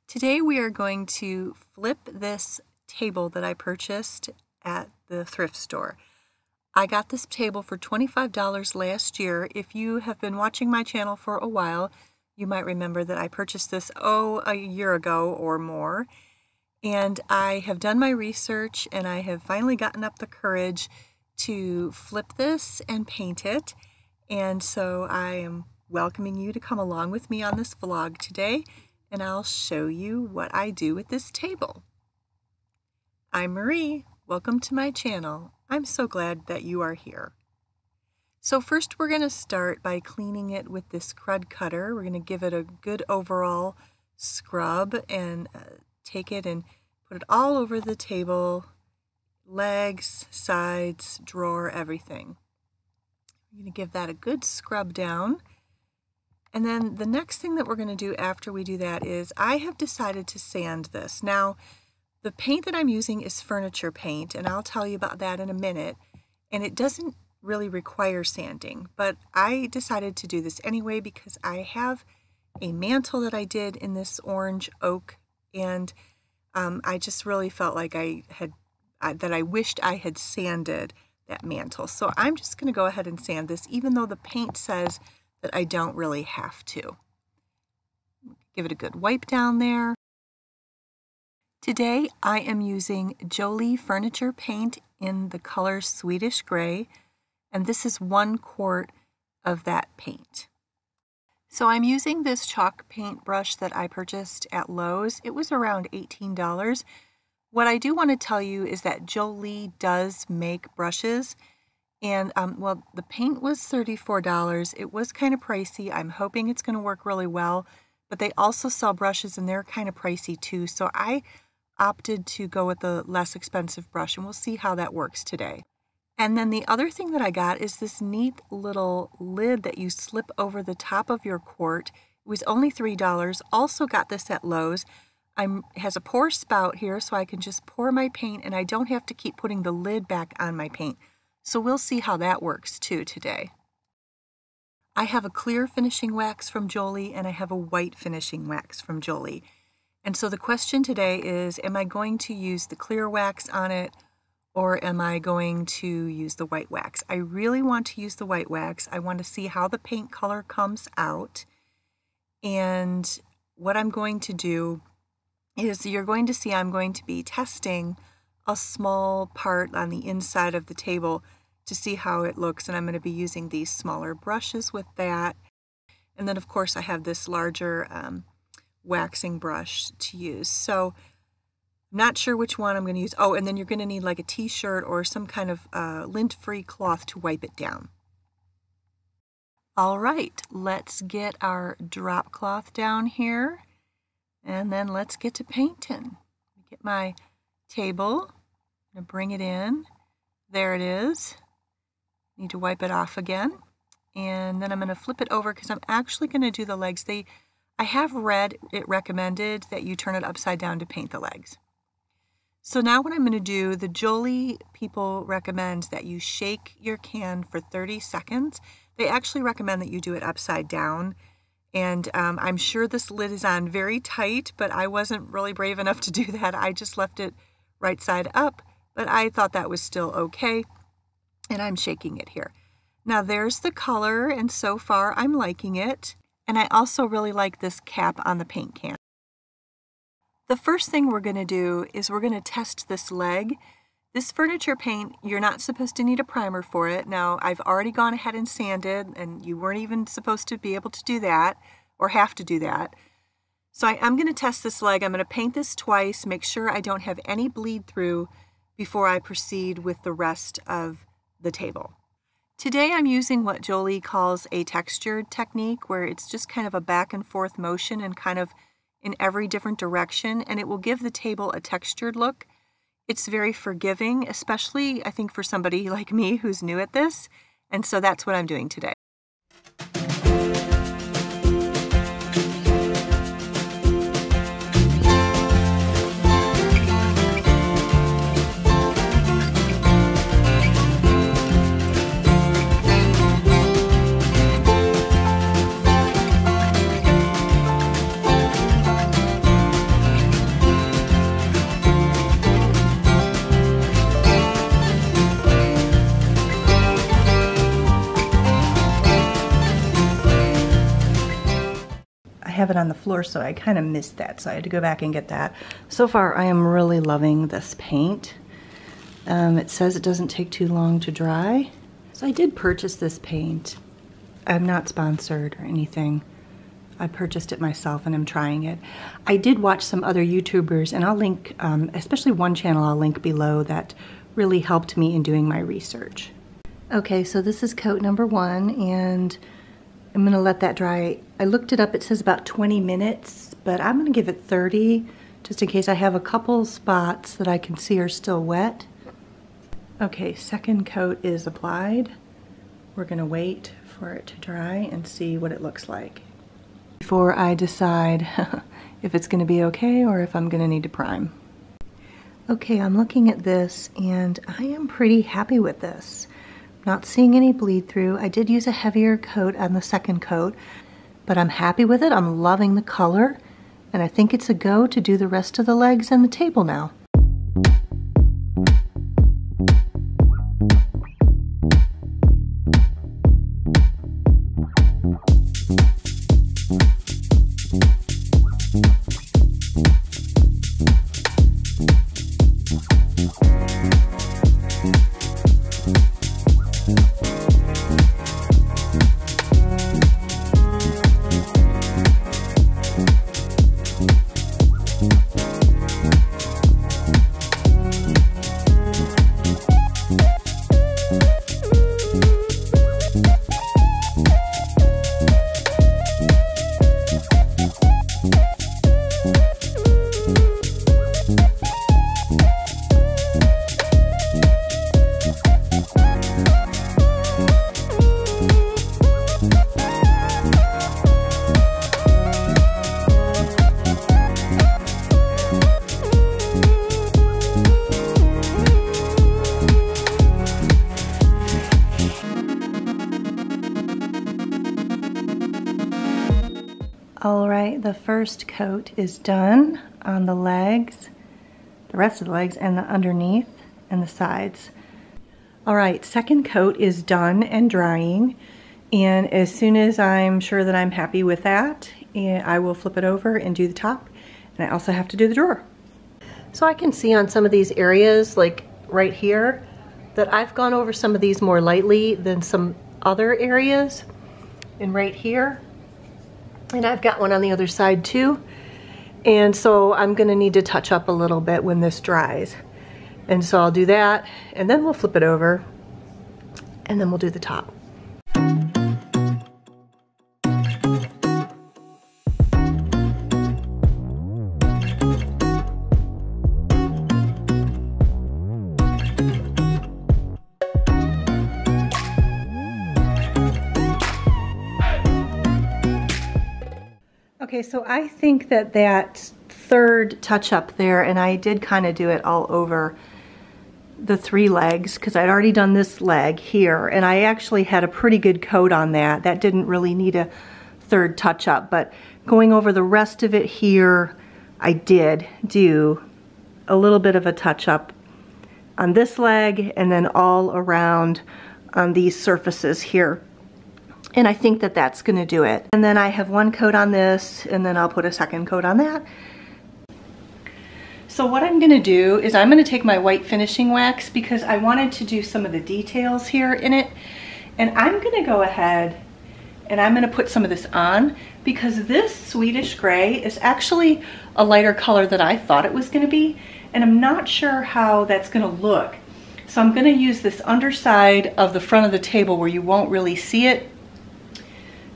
Today we are going to flip this table that I purchased at the thrift store. I got this table for $25 last year. If you have been watching my channel for a while, you might remember that I purchased this, a year ago or more. And I have done my research and I have finally gotten up the courage to flip this and paint it. And so I am welcoming you to come along with me on this vlog today, and I'll show you what I do with this table. I'm Marie. Welcome to my channel. I'm so glad that you are here. So first we're going to start by cleaning it with this crud cutter. We're going to give it a good overall scrub and take it and put it all over the table, legs, sides, drawer, everything. We're going to give that a good scrub down. And then the next thing that we're going to do after we do that is I have decided to sand this. Now, the paint that I'm using is furniture paint, and I'll tell you about that in a minute. And it doesn't really require sanding, but I decided to do this anyway because I have a mantle that I did in this orange oak, and I just really felt like I wished I had sanded that mantle. So I'm just going to go ahead and sand this, even though the paint says that I don't really have to. Give it a good wipe down there. Today I am using Jolie Furniture Paint in the color Swedish Grey, and this is 1 quart of that paint. So I'm using this chalk paint brush that I purchased at Lowe's. It was around $18. What I do want to tell you is that Jolie does make brushes, and well, the paint was $34. It was kind of pricey. I'm hoping it's going to work really well, but they also sell brushes and they're kind of pricey too. So I opted to go with the less expensive brush, and we'll see how that works today. And then the other thing that I got is this neat little lid that you slip over the top of your quart. It was only $3. Also got this at Lowe's. It has a pour spout here, so I can just pour my paint and I don't have to keep putting the lid back on my paint. So we'll see how that works too today. I have a clear finishing wax from Jolie and I have a white finishing wax from Jolie. And so the question today is, am I going to use the clear wax on it, or am I going to use the white wax? I really want to use the white wax. I want to see how the paint color comes out. And what I'm going to do is, you're going to see I'm going to be testing a small part on the inside of the table to see how it looks. And I'm going to be using these smaller brushes with that. And then of course I have this larger waxing brush to use. So I'm not sure which one I'm going to use. Oh, and then you're going to need like a t-shirt or some kind of lint-free cloth to wipe it down. All right, let's get our drop cloth down here, and then let's get to painting. Get my table, I'm going to bring it in. There it is. Need to wipe it off again. And then I'm going to flip it over because I'm actually going to do the legs. I have read it recommended that you turn it upside down to paint the legs. So now what I'm going to do, the Jolie people recommend that you shake your can for 30 seconds. They actually recommend that you do it upside down. And I'm sure this lid is on very tight, but I wasn't really brave enough to do that. I just left it right side up, but I thought that was still okay. And I'm shaking it here. Now there's the color, and so far I'm liking it. And I also really like this cap on the paint can. The first thing we're going to do is we're going to test this leg. This furniture paint, you're not supposed to need a primer for it. Now, I've already gone ahead and sanded, and you weren't even supposed to be able to do that or have to do that. So I'm going to test this leg. I'm going to paint this twice, make sure I don't have any bleed through before I proceed with the rest of the table. Today I'm using what Jolie calls a textured technique, where it's just kind of a back and forth motion and kind of in every different direction, and it will give the table a textured look. It's very forgiving, especially I think for somebody like me who's new at this, and so that's what I'm doing today. have it on the floor, so I kind of missed that, so I had to go back and get that. So far, I am really loving this paint. It says it doesn't take too long to dry. So I did purchase this paint. I'm not sponsored or anything. I purchased it myself and I'm trying it. I did watch some other YouTubers, and I'll link, especially one channel I'll link below that really helped me in doing my research. Okay, so this is coat number 1, and I'm gonna let that dry. I looked it up, it says about 20 minutes, but I'm gonna give it 30, just in case I have a couple spots that I can see are still wet. Okay, second coat is applied. We're gonna wait for it to dry and see what it looks like before I decide if it's gonna be okay or if I'm gonna need to prime. Okay, I'm looking at this and I am pretty happy with this. Not seeing any bleed through. I did use a heavier coat on the second coat, but I'm happy with it. I'm loving the color, and I think it's a go to do the rest of the legs and the table now. All right, the first coat is done on the legs, the rest of the legs, and the underneath and the sides. All right, second coat is done and drying, and as soon as I'm sure that I'm happy with that, I will flip it over and do the top, and I also have to do the drawer. So I can see on some of these areas, like right here, that I've gone over some of these more lightly than some other areas, and right here. And I've got one on the other side too. And so I'm gonna need to touch up a little bit when this dries. And so I'll do that, and then we'll flip it over, and then we'll do the top. Okay, so I think that that third touch up there, and I did kind of do it all over the 3 legs because I'd already done this leg here, and I actually had a pretty good coat on that. That didn't really need a third touch up, but going over the rest of it here, I did do a little bit of a touch up on this leg and then all around on these surfaces here. And I think that that's gonna do it. And then I have one coat on this, and then I'll put a second coat on that. So what I'm gonna do is I'm gonna take my white finishing wax because I wanted to do some of the details here in it. And I'm gonna go ahead and I'm gonna put some of this on because this Swedish Grey is actually a lighter color than I thought it was gonna be. And I'm not sure how that's gonna look. So I'm gonna use this underside of the front of the table where you won't really see it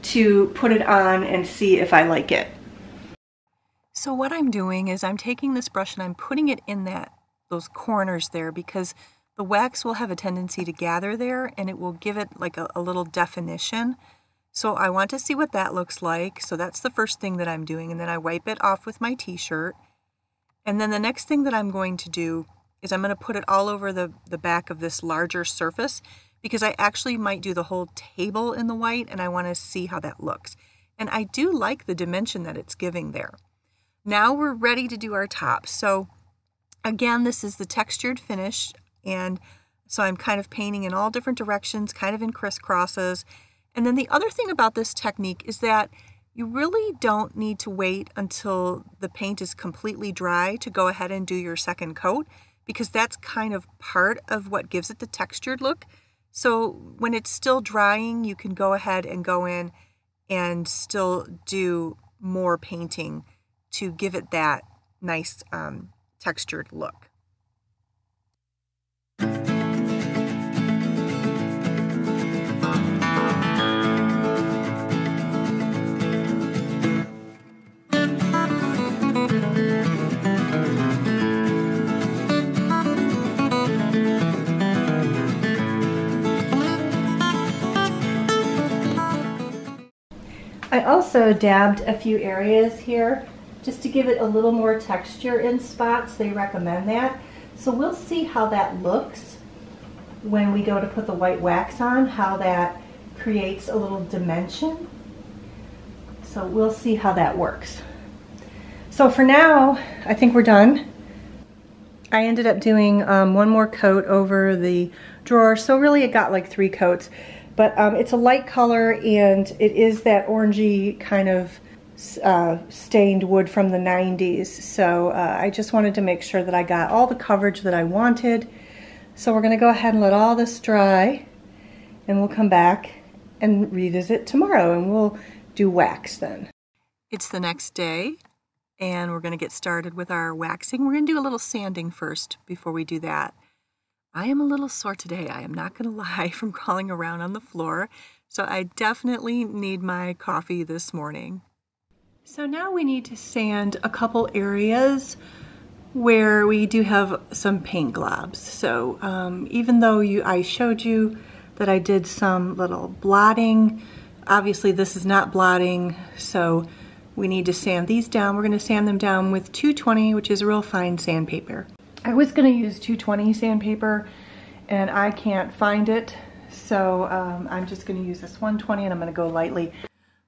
to put it on and see if I like it. So what I'm doing is I'm taking this brush and I'm putting it in those corners there because the wax will have a tendency to gather there and it will give it like a little definition. So I want to see what that looks like. So that's the first thing that I'm doing, and then I wipe it off with my t-shirt. And then the next thing that I'm going to do is I'm going to put it all over the back of this larger surface because I actually might do the whole table in the white and I want to see how that looks. And I do like the dimension that it's giving there. Now we're ready to do our top. So again, this is the textured finish, and so I'm kind of painting in all different directions, kind of in crisscrosses. And then the other thing about this technique is that You really don't need to wait until the paint is completely dry to go ahead and do your second coat, because that's kind of part of what gives it the textured look. So when it's still drying, you can go ahead and go in and still do more painting to give it that nice textured look. I also dabbed a few areas here just to give it a little more texture in spots. They recommend that. So we'll see how that looks when we go to put the white wax on, how that creates a little dimension. So we'll see how that works. So for now, I think we're done. I ended up doing one more coat over the drawer. So really it got like 3 coats. But it's a light color, and it is that orangey kind of stained wood from the 90s. So I just wanted to make sure that I got all the coverage that I wanted. So we're going to go ahead and let all this dry, and we'll come back and revisit tomorrow, and we'll do wax then. It's the next day, and we're going to get started with our waxing. We're going to do a little sanding first before we do that. I am a little sore today, I am not going to lie, from crawling around on the floor, so I definitely need my coffee this morning. So now we need to sand a couple areas where we do have some paint globs. So even though I showed you that I did some little blotting, obviously this is not blotting, so we need to sand these down. We're going to sand them down with 220, which is a real fine sandpaper. I was going to use 220 sandpaper, and I can't find it, so I'm just going to use this 120, and I'm going to go lightly.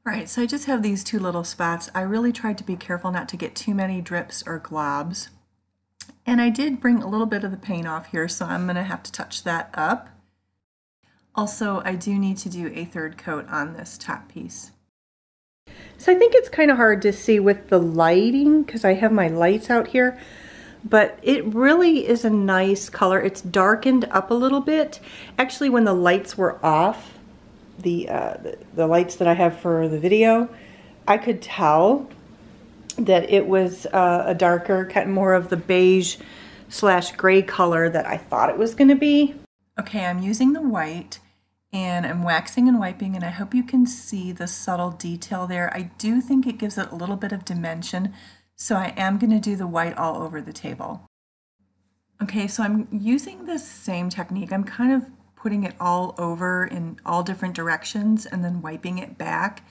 All right, so I just have these 2 little spots. I really tried to be careful not to get too many drips or globs, and I did bring a little bit of the paint off here, so I'm going to have to touch that up. Also, I do need to do a 3rd coat on this top piece. So I think it's kind of hard to see with the lighting because I have my lights out here. But it really is a nice color. It's darkened up a little bit. Actually, when the lights were off, the lights that I have for the video, I could tell that it was a darker, kind of more of the beige / gray color that I thought it was going to be. Okay, I'm using the white, and I'm waxing and wiping, and I hope you can see the subtle detail there. I do think it gives it a little bit of dimension. So I am going to do the white all over the table. Okay, so I'm using this same technique. I'm kind of putting it all over in all different directions and then wiping it back.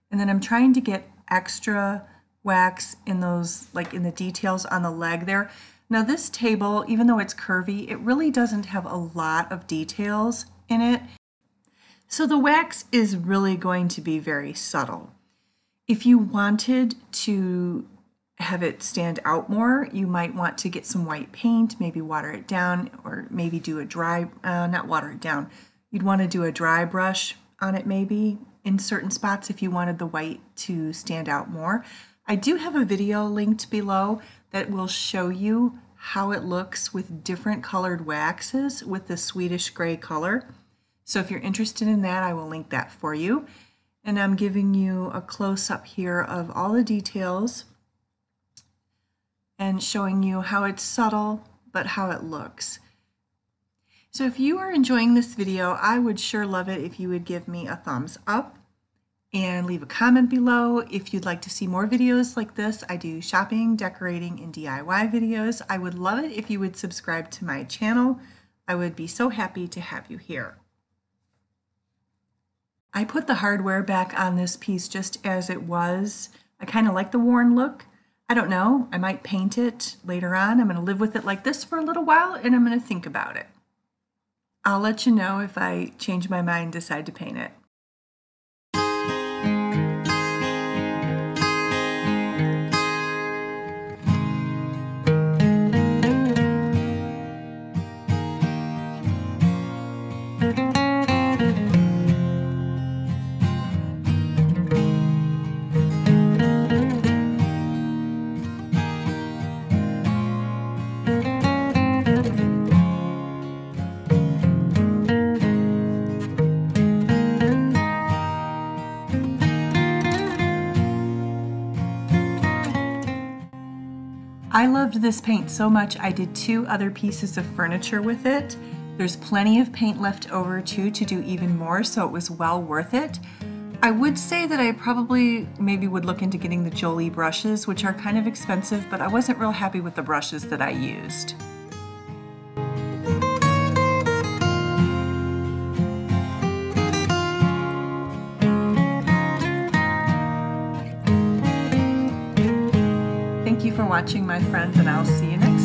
And then I'm trying to get extra wax in those, like in the details on the leg there. Now this table, even though it's curvy, it really doesn't have a lot of details in it. So the wax is really going to be very subtle. If you wanted to have it stand out more, you might want to get some white paint, maybe water it down, or maybe do a dry, not water it down. You'd want to do a dry brush on it maybe in certain spots if you wanted the white to stand out more. I do have a video linked below that will show you how it looks with different colored waxes with the Swedish Grey color. So if you're interested in that, I will link that for you. And I'm giving you a close-up here of all the details and showing you how it's subtle, but how it looks. So if you are enjoying this video, I would sure love it if you would give me a thumbs up and leave a comment below. If you'd like to see more videos like this, I do shopping, decorating, and DIY videos. I would love it if you would subscribe to my channel. I would be so happy to have you here. I put the hardware back on this piece just as it was. I kind of like the worn look. I don't know, I might paint it later on. I'm going to live with it like this for a little while, and I'm going to think about it. I'll let you know if I change my mind and decide to paint it. I loved this paint so much I did 2 other pieces of furniture with it. There's plenty of paint left over too to do even more, so it was well worth it. I would say that I probably maybe would look into getting the Jolie brushes, which are kind of expensive, but I wasn't real happy with the brushes that I used. Thank you for watching, my friends, and I'll see you next time.